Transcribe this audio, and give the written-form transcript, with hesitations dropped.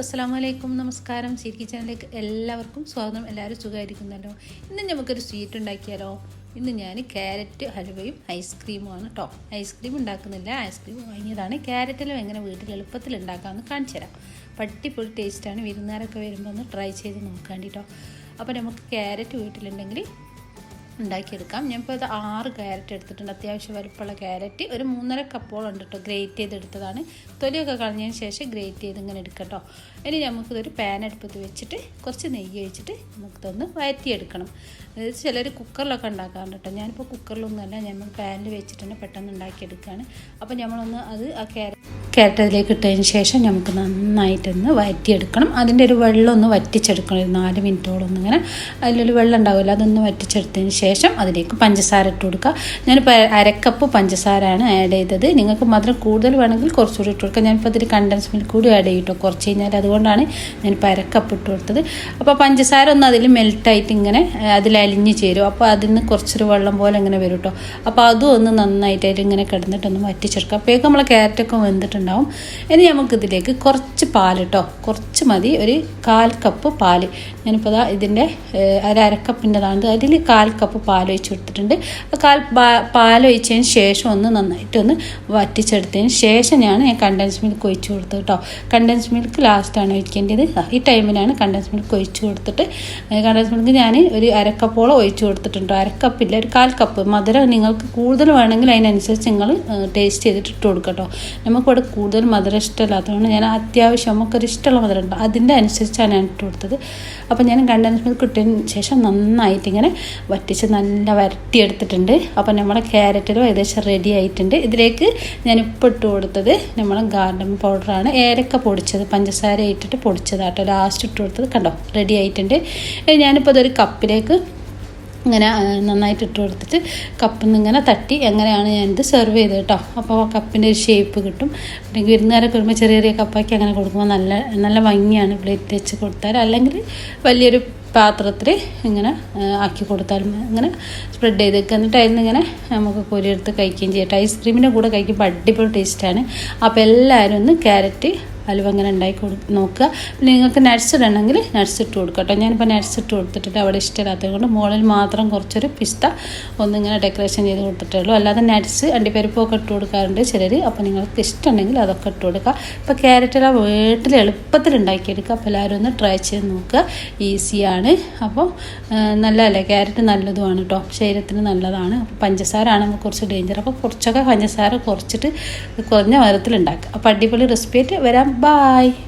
അസ്സലാമു അലൈക്കും, നമസ്കാരം. സീറ്റ് കിച്ചണിലേക്ക് എല്ലാവർക്കും സ്വാഗതം. എല്ലാവരും സുഖമായിരിക്കുന്നല്ലോ. ഇന്ന് നമുക്കൊരു സ്വീറ്റ് ഉണ്ടാക്കിയാലോ. ഇന്ന് ഞാൻ ക്യാരറ്റ് ഹലുവയും ഐസ്ക്രീമുമാണ് കേട്ടോ. ഐസ്ക്രീം ഉണ്ടാക്കുന്നില്ല, ഐസ്ക്രീം വാങ്ങിയതാണ്. ക്യാരറ്റിലും എങ്ങനെ വീട്ടിൽ എളുപ്പത്തിൽ ഉണ്ടാക്കാമെന്ന് കാണിച്ചു തരാം. പട്ടിപ്പൊടി ടേസ്റ്റാണ്. വിരുന്നുകാരൊക്കെ വരുമ്പോൾ ഒന്ന് ട്രൈ ചെയ്ത് നോക്കാണ്ടി കേട്ടോ. അപ്പോൾ നമുക്ക് ക്യാരറ്റ് വീട്ടിലുണ്ടെങ്കിൽ ഉണ്ടാക്കിയെടുക്കാം. ഞാനിപ്പോൾ ഇത് 6 ക്യാരറ്റ് എടുത്തിട്ടുണ്ട്. അത്യാവശ്യം വലുപ്പമുള്ള ക്യാരറ്റ് ഒരു 3.5 കപ്പോളം ഉണ്ട് കേട്ടോ. ഗ്രേറ്റ് ചെയ്തെടുത്തതാണ്. തൊലിയൊക്കെ കളഞ്ഞതിന് ശേഷം ഗ്രേറ്റ് ചെയ്ത് ഇങ്ങനെ എടുക്കാം കേട്ടോ. ഇനി നമുക്കിതൊരു പാൻ അടുപ്പത്ത് വെച്ചിട്ട് കുറച്ച് നെയ്യ് ഒഴിച്ചിട്ട് നമുക്കിതൊന്ന് വഴറ്റിയെടുക്കണം. അതായത് ചിലർ കുക്കറിലൊക്കെ ഉണ്ടാക്കാറുണ്ട് കേട്ടോ. ഞാനിപ്പോൾ കുക്കറിലൊന്നുമല്ല, നമ്മൾ പാനിൽ വെച്ചിട്ട് തന്നെ പെട്ടെന്ന് ഉണ്ടാക്കിയെടുക്കുകയാണ്. അപ്പോൾ നമ്മളൊന്ന് ആ ക്യാരറ്റ് അതിലേക്ക് ഇട്ടതിന് ശേഷം നമുക്ക് നന്നായിട്ടൊന്ന് വഴറ്റിയെടുക്കണം. അതിൻ്റെ ഒരു വെള്ളം ഒന്ന് വറ്റിച്ചെടുക്കണം. ഒരു 4 മിനിറ്റോളം ഒന്നിങ്ങനെ അതിലൊരു വെള്ളം ഉണ്ടാവില്ല, അതൊന്ന് വറ്റിച്ചെടുത്തതിന് ശേഷം അതിലേക്ക് പഞ്ചസാര ഇട്ട് കൊടുക്കുക. ഞാനിപ്പോൾ 1/2 കപ്പ് പഞ്ചസാരയാണ് ആഡ് ചെയ്തത്. നിങ്ങൾക്ക് മധുരം കൂടുതൽ വേണമെങ്കിൽ കുറച്ചുകൂടി ഇട്ട് കൊടുക്കുക. ഞാനിപ്പോൾ അതിൽ കണ്ടൻസ് മിൽക്ക് കൂടി ആഡ് ചെയ്തിട്ടോ കുറച്ച് കഴിഞ്ഞാൽ, അതുകൊണ്ടാണ് ഞാനിപ്പോൾ 1/2 കപ്പ് ഇട്ട് കൊടുത്തത്. അപ്പോൾ പഞ്ചസാര ഒന്ന് അതിൽ മെൽറ്റായിട്ട് ഇങ്ങനെ അതിലലിഞ്ഞ് ചേരും. അപ്പോൾ അതിൽ നിന്ന് കുറച്ചൊരു വെള്ളം പോലെ ഇങ്ങനെ വരും കേട്ടോ. അപ്പോൾ അതും ഒന്ന് നന്നായിട്ട് അതിൽ ഇങ്ങനെ കിടന്നിട്ടൊന്ന് വറ്റിച്ചെടുക്കുക. അപ്പോഴേക്കും നമ്മളെ ക്യാരറ്റൊക്കെ വെന്തിട്ടുണ്ടാവും. ഇനി നമുക്കിതിലേക്ക് കുറച്ച് പാൽ കേട്ടോ, കുറച്ച് മതി, ഒരു 1/4 കപ്പ് പാൽ. ഞാനിപ്പോൾ ഇതിൻ്റെ 1/2 കപ്പിൻ്റെതാണ്. അതിൽ 1/4 കപ്പ് പാൽ ഒഴിച്ച് കൊടുത്തിട്ടുണ്ട്. പാൽ ഒഴിച്ചതിന് ശേഷം ഒന്ന് നന്നായിട്ടൊന്ന് വറ്റിച്ചെടുത്തതിന് ശേഷം ഞാൻ കണ്ടൻസ് മിൽക്ക് ഒഴിച്ച് കൊടുത്തത് കേട്ടോ. കണ്ടൻസ് മിൽക്ക് ലാസ്റ്റാണ് ഒഴിക്കേണ്ടത്. ഈ ടൈമിലാണ് കണ്ടൻസ് മിൽക്ക് ഒഴിച്ച് കൊടുത്തിട്ട്, കണ്ടൻസ് മിൽക്ക് ഞാൻ ഒരു 1/2 കപ്പോളം ഒഴിച്ച് കൊടുത്തിട്ടുണ്ടോ. 1/2 കപ്പില്ല, ഒരു 1/4 കപ്പ്. മധുരം നിങ്ങൾക്ക് കൂടുതൽ വേണമെങ്കിൽ അതിനനുസരിച്ച് നിങ്ങൾ ടേസ്റ്റ് ചെയ്തിട്ട് ഇട്ട് കൊടുക്കുക കേട്ടോ. നമുക്കിവിടെ കൂടുതൽ മധുരം ഇഷ്ടമില്ലാത്തതുകൊണ്ട് ഞാൻ അത്യാവശ്യം നമുക്കൊരു ഇഷ്ടമുള്ള മധുരം ഉണ്ടോ അതിൻ്റെ അനുസരിച്ചാണ് ഞാൻ ഇട്ട് കൊടുത്തത്. അപ്പോൾ ഞാൻ കണ്ടൻസ് മിൽക്ക് ഇട്ടതിന് ശേഷം നന്നായിട്ട് ഇങ്ങനെ വറ്റിച്ച് നല്ല വരട്ടിയെടുത്തിട്ടുണ്ട്. അപ്പോൾ നമ്മുടെ ക്യാരറ്റിലും ഏകദേശം റെഡി ആയിട്ടുണ്ട്. ഇതിലേക്ക് ഞാൻ ഇപ്പോൾ ഇട്ട് കൊടുത്തത് നമ്മളെ ഗാർഡൻ പൗഡറാണ്, ഏലക്ക പൊടിച്ചത്, പഞ്ചസാര ഇട്ടിട്ട് പൊടിച്ചതാട്ടോ ലാസ്റ്റ് ഇട്ട് കൊടുത്തത്. കണ്ടോ, റെഡി ആയിട്ടുണ്ട്. ഞാനിപ്പോൾ ഇതൊരു കപ്പിലേക്ക് ഇങ്ങനെ നന്നായിട്ട് ഇട്ട് കൊടുത്തിട്ട് കപ്പിൽ നിന്ന് ഇങ്ങനെ തട്ടി എങ്ങനെയാണ് ഞാനിത് സെർവ് ചെയ്തത് കേട്ടോ. അപ്പോൾ കപ്പിൻ്റെ ഒരു ഷേപ്പ് കിട്ടും. അല്ലെങ്കിൽ വിരുന്നുകാരൊക്കെ വരുമ്പോൾ ചെറിയ ചെറിയ കപ്പാക്കി അങ്ങനെ കൊടുക്കുമ്പോൾ നല്ല ഭംഗിയാണ് പ്ലേറ്റ് വെച്ച് കൊടുത്താൽ. അല്ലെങ്കിൽ വലിയൊരു പാത്രത്തിൽ ഇങ്ങനെ ആക്കി കൊടുത്താലും ഇങ്ങനെ സ്പ്രെഡ് ചെയ്ത് വെക്കുക. എന്നിട്ട് അതിൽ നിന്ന് ഇങ്ങനെ നമുക്ക് കോരിയെടുത്ത് കഴിക്കുകയും ചെയ്യട്ടെ. ഐസ്ക്രീമിൻ്റെ കൂടെ കഴിക്കുമ്പോൾ അടിപൊളി ടേസ്റ്റാണ്. അപ്പോൾ എല്ലാവരും ഒന്ന് ക്യാരറ്റ് ഹലുവ അങ്ങനെ ഉണ്ടാക്കി നോക്കുക. പിന്നെ നിങ്ങൾക്ക് നട്ട്സ് ഇടണമെങ്കിൽ നട്ട്സ് ഇട്ട് കൊടുക്കുക കേട്ടോ. ഞാനിപ്പോൾ നട്ട്സ് ഇട്ട് കൊടുത്തിട്ടുണ്ട്. അവിടെ ഇഷ്ടമില്ലാത്തത് കൊണ്ട് മുകളിൽ മാത്രം കുറച്ചൊരു പിസ്ത ഒന്നിങ്ങനെ ഡെക്കറേഷൻ ചെയ്ത് കൊടുത്തിട്ടേ ഉള്ളൂ. അല്ലാതെ നട്ട്സ് അണ്ടിപ്പരിപ്പൊക്കെ ഇട്ട് കൊടുക്കാറുണ്ട് ചിലർ. അപ്പോൾ നിങ്ങൾക്ക് ഇഷ്ടമുണ്ടെങ്കിൽ അതൊക്കെ ഇട്ട് കൊടുക്കുക. ഇപ്പോൾ ക്യാരറ്റെല്ലാം വീട്ടിൽ എളുപ്പത്തിൽ ഉണ്ടാക്കിയെടുക്കുക. അപ്പോൾ എല്ലാവരും ഒന്ന് ട്രൈ ചെയ്ത് നോക്കുക. ഈസിയാണ്. അപ്പോൾ നല്ലതല്ലേ, ക്യാരറ്റ് നല്ലതുമാണ് കേട്ടോ, ശരീരത്തിന് നല്ലതാണ്. അപ്പോൾ പഞ്ചസാര ആണ് നമുക്ക് കുറച്ച് ഡേഞ്ചർ. അപ്പോൾ കുറച്ചൊക്കെ പഞ്ചസാര കുറച്ചിട്ട് കുറഞ്ഞ മധുരത്തിൽ ഉണ്ടാക്കുക. അപ്പോൾ അടിപൊളി റെസിപ്പി ആയിട്ട് വരാം. Bye.